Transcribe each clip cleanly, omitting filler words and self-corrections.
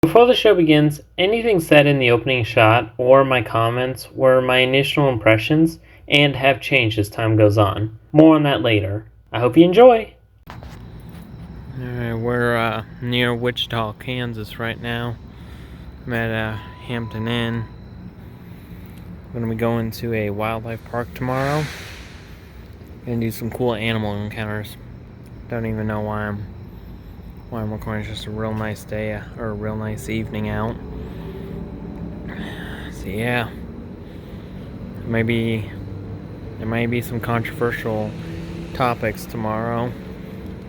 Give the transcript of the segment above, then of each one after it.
Before the show begins, anything said in the opening shot or my comments were my initial impressions and have changed as time goes on. More on that later. I hope you enjoy! Alright, we're near Wichita, Kansas right now. I'm at Hampton Inn. I'm going to be going to a wildlife park tomorrow. Gonna do some cool animal encounters. Don't even know why I'm recording. It's just a real nice day or a real nice evening out. So yeah, maybe there might be some controversial topics tomorrow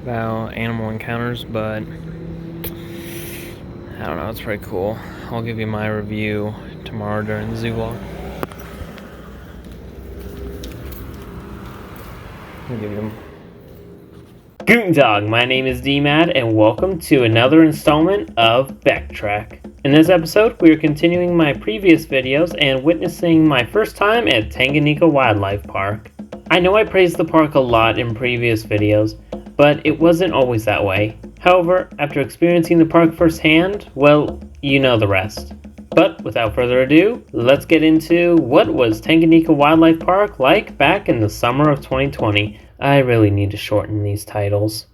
about animal encounters, but I don't know, it's pretty cool. I'll give you my review tomorrow during the zoo walk. I'll give you Guten Tag, my name is D-Mad, and welcome to another installment of Backtrack. In this episode, we are continuing my previous videos and witnessing my first time at Tanganyika Wildlife Park. I know I praised the park a lot in previous videos, but it wasn't always that way. However, after experiencing the park firsthand, well, you know the rest. But without further ado, let's get into what was Tanganyika Wildlife Park like back in the summer of 2020. I really need to shorten these titles.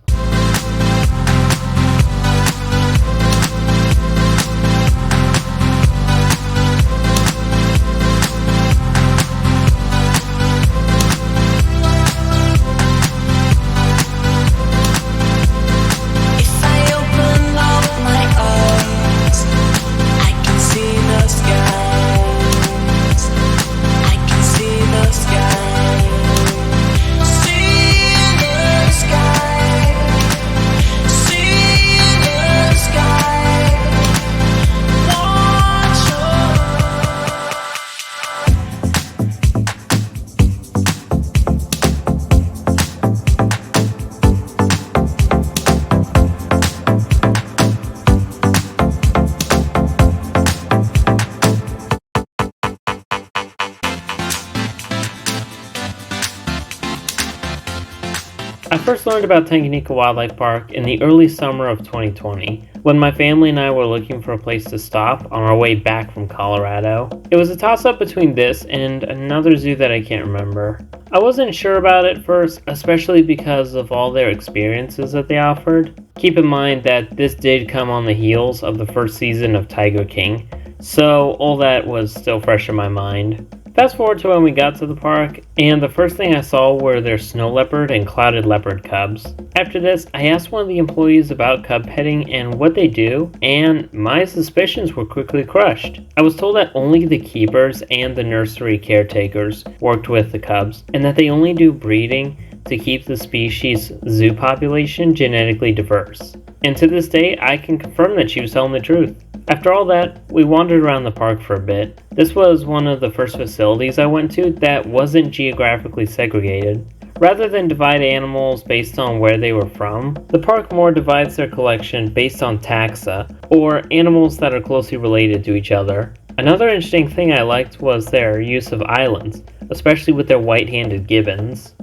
I first learned about Tanganyika Wildlife Park in the early summer of 2020, when my family and I were looking for a place to stop on our way back from Colorado. It was a toss-up between this and another zoo that I can't remember. I wasn't sure about it first, especially because of all their experiences that they offered. Keep in mind that this did come on the heels of the first season of Tiger King, so all that was still fresh in my mind. Fast forward to when we got to the park, and the first thing I saw were their snow leopard and clouded leopard cubs. After this, I asked one of the employees about cub petting and what they do, and my suspicions were quickly crushed. I was told that only the keepers and the nursery caretakers worked with the cubs, and that they only do breeding to keep the species' zoo population genetically diverse. And to this day, I can confirm that she was telling the truth. After all that, we wandered around the park for a bit. This was one of the first facilities I went to that wasn't geographically segregated. Rather than divide animals based on where they were from, the park more divides their collection based on taxa, or animals that are closely related to each other. Another interesting thing I liked was their use of islands, especially with their white-handed gibbons.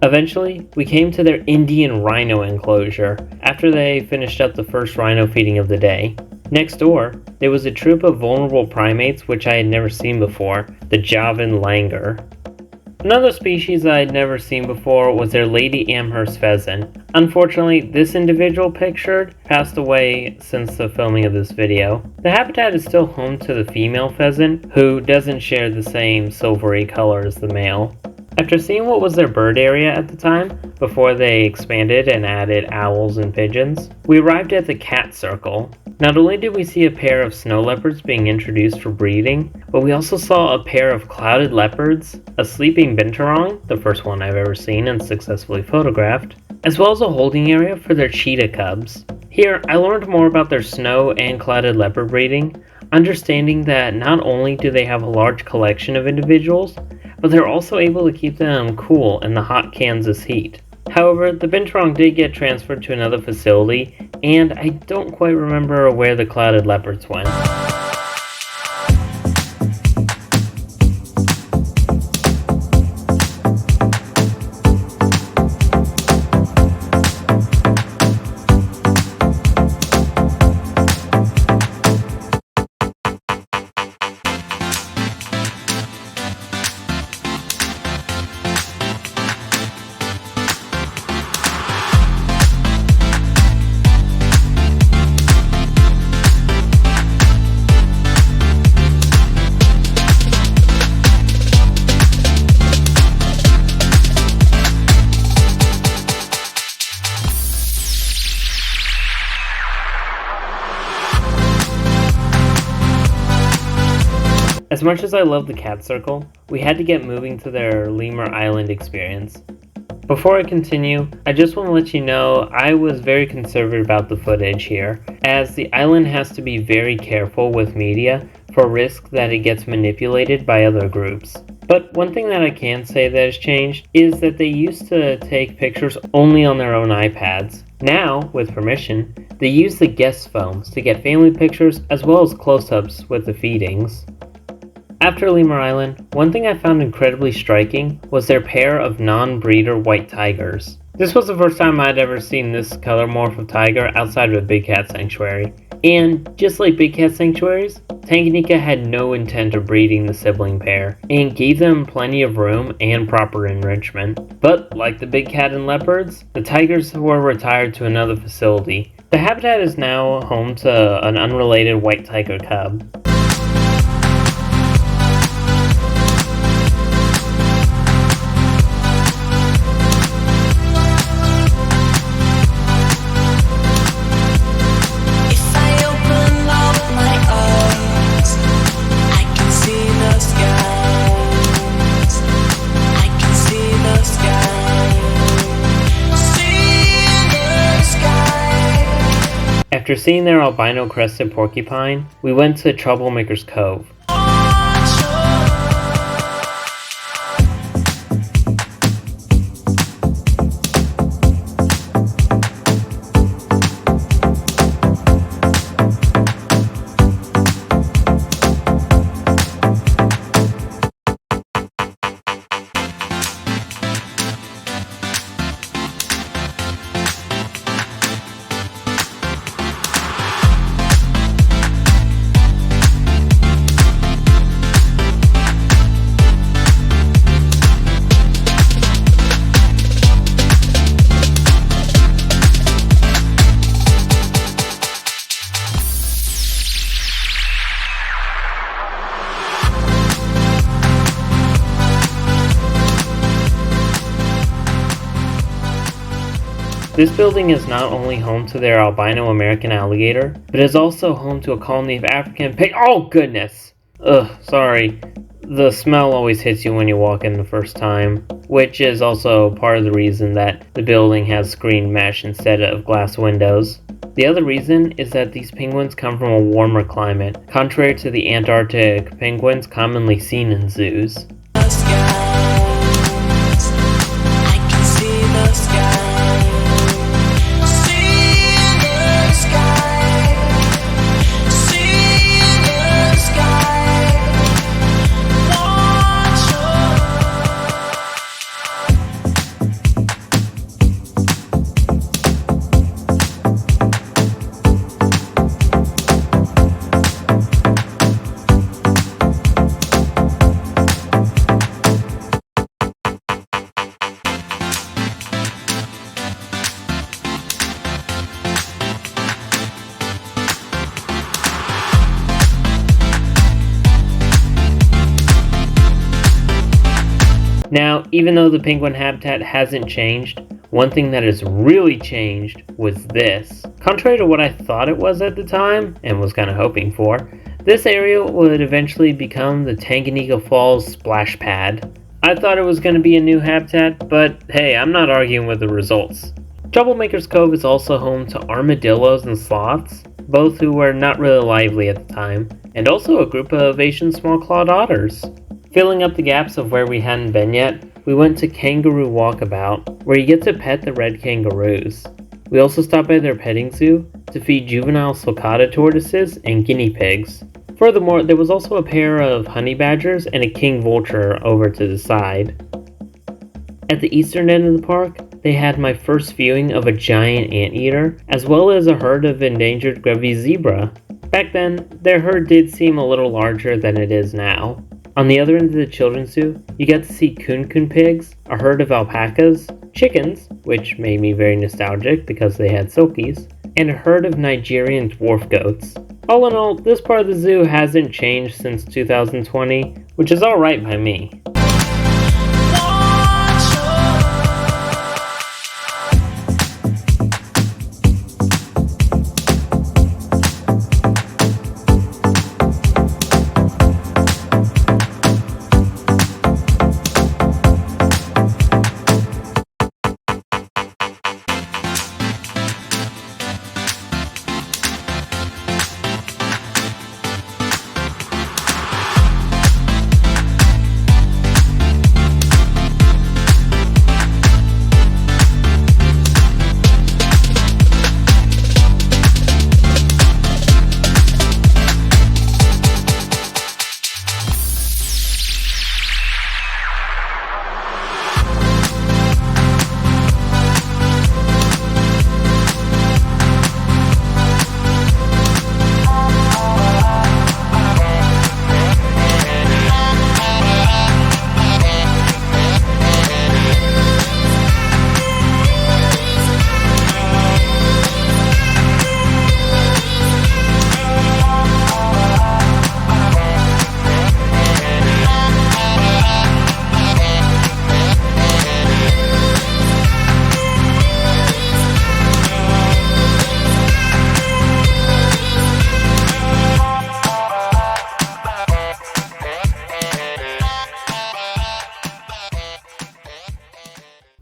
Eventually, we came to their Indian Rhino enclosure after they finished up the first rhino feeding of the day. Next door, there was a troop of vulnerable primates which I had never seen before, the Javan langur. Another species I had never seen before was their Lady Amherst pheasant. Unfortunately, this individual pictured passed away since the filming of this video. The habitat is still home to the female pheasant, who doesn't share the same silvery color as the male. After seeing what was their bird area at the time, before they expanded and added owls and pigeons, we arrived at the cat circle. Not only did we see a pair of snow leopards being introduced for breeding, but we also saw a pair of clouded leopards, a sleeping binturong, the first one I've ever seen and successfully photographed, as well as a holding area for their cheetah cubs. Here, I learned more about their snow and clouded leopard breeding, understanding that not only do they have a large collection of individuals, but they're also able to keep them cool in the hot Kansas heat. However, the binturong did get transferred to another facility, and I don't quite remember where the clouded leopards went. As much as I love the cat circle, we had to get moving to their Lemur Island experience. Before I continue, I just want to let you know I was very conservative about the footage here, as the island has to be very careful with media for risk that it gets manipulated by other groups. But one thing that I can say that has changed is that they used to take pictures only on their own iPads. Now, with permission, they use the guest phones to get family pictures as well as close-ups with the feedings. After Lemur Island, one thing I found incredibly striking was their pair of non-breeder white tigers. This was the first time I'd ever seen this color morph of tiger outside of a big cat sanctuary. And just like big cat sanctuaries, Tanganyika had no intent of breeding the sibling pair, and gave them plenty of room and proper enrichment. But like the big cat and leopards, the tigers were retired to another facility. The habitat is now home to an unrelated white tiger cub. After seeing their albino crested porcupine, we went to Troublemaker's Cove. This building is not only home to their albino American alligator, but is also home to a colony of African pig. Oh goodness! Sorry. The smell always hits you when you walk in the first time, which is also part of the reason that the building has screen mesh instead of glass windows. The other reason is that these penguins come from a warmer climate, contrary to the Antarctic penguins commonly seen in zoos. Now, even though the penguin habitat hasn't changed, one thing that has really changed was this. Contrary to what I thought it was at the time, and was kind of hoping for, this area would eventually become the Tanganyika Falls splash pad. I thought it was going to be a new habitat, but hey, I'm not arguing with the results. Troublemaker's Cove is also home to armadillos and sloths, both who were not really lively at the time, and also a group of Asian small-clawed otters. Filling up the gaps of where we hadn't been yet, we went to Kangaroo Walkabout, where you get to pet the red kangaroos. We also stopped by their petting zoo to feed juvenile sulcata tortoises and guinea pigs. Furthermore, there was also a pair of honey badgers and a king vulture over to the side. At the eastern end of the park, they had my first viewing of a giant anteater, as well as a herd of endangered Grevy's zebra. Back then, their herd did seem a little larger than it is now. On the other end of the children's zoo, you got to see coon pigs, a herd of alpacas, chickens, which made me very nostalgic because they had silkies, and a herd of Nigerian dwarf goats. All in all, this part of the zoo hasn't changed since 2020, which is alright by me.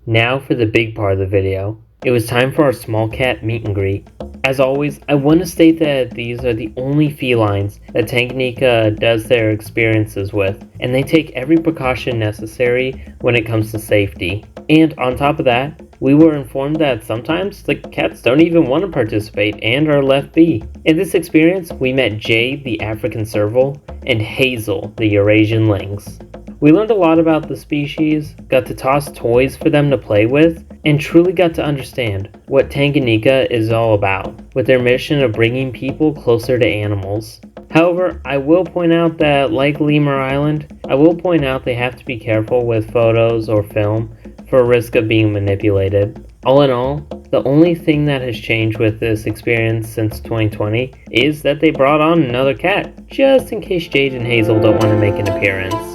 Now for the big part of the video. It was time for our small cat meet and greet. As always, I want to state that these are the only felines that Tanganyika does their experiences with, and they take every precaution necessary when it comes to safety. And on top of that, we were informed that sometimes the cats don't even want to participate and are left be. In this experience, we met Jade, the African serval, and Hazel, the Eurasian lynx. We learned a lot about the species, got to toss toys for them to play with, and truly got to understand what Tanganyika is all about, with their mission of bringing people closer to animals. However, I will point out that, like Lemur Island, they have to be careful with photos or film for risk of being manipulated. All in all, the only thing that has changed with this experience since 2020 is that they brought on another cat, just in case Jade and Hazel don't want to make an appearance.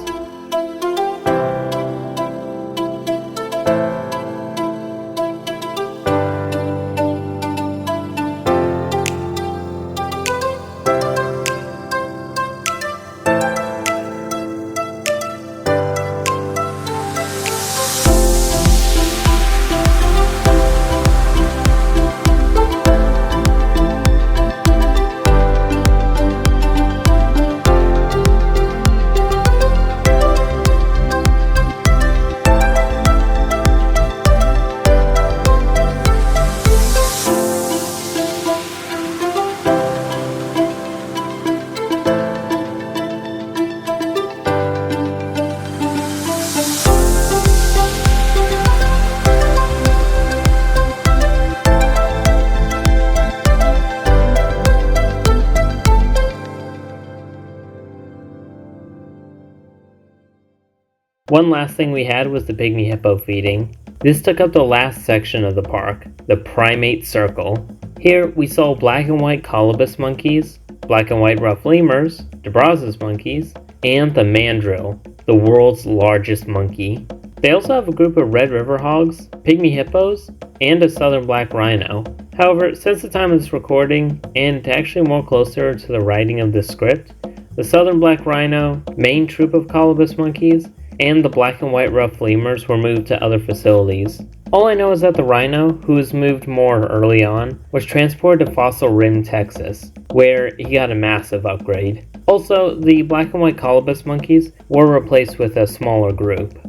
One last thing we had was the pygmy hippo feeding. This took up the last section of the park, the primate circle. Here we saw black and white colobus monkeys, black and white rough lemurs, DeBrazos monkeys, and the mandrill, the world's largest monkey. They also have a group of red river hogs, pygmy hippos, and a southern black rhino. However, since the time of this recording, and actually more closer to the writing of this script, the southern black rhino, main troop of colobus monkeys, and the black and white ruffed lemurs were moved to other facilities. All I know is that the rhino, who was moved more early on, was transported to Fossil Rim, Texas, where he got a massive upgrade. Also, the black and white colobus monkeys were replaced with a smaller group.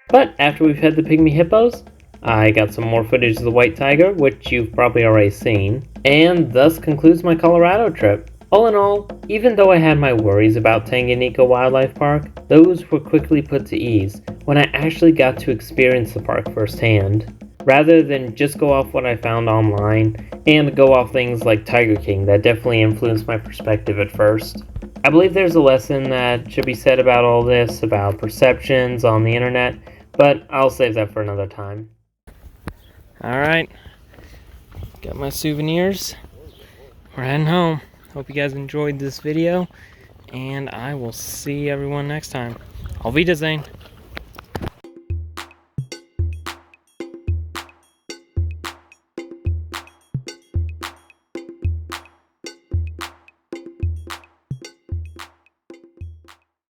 But after we've had the pygmy hippos, I got some more footage of the white tiger, which you've probably already seen, and thus concludes my Colorado trip. All in all, even though I had my worries about Tanganyika Wildlife Park, those were quickly put to ease when I actually got to experience the park firsthand, rather than just go off what I found online and go off things like Tiger King that definitely influenced my perspective at first. I believe there's a lesson that should be said about all this, about perceptions on the internet, but I'll save that for another time. Alright, got my souvenirs. We're heading home. Hope you guys enjoyed this video, and I will see everyone next time. Auf Wiedersehen.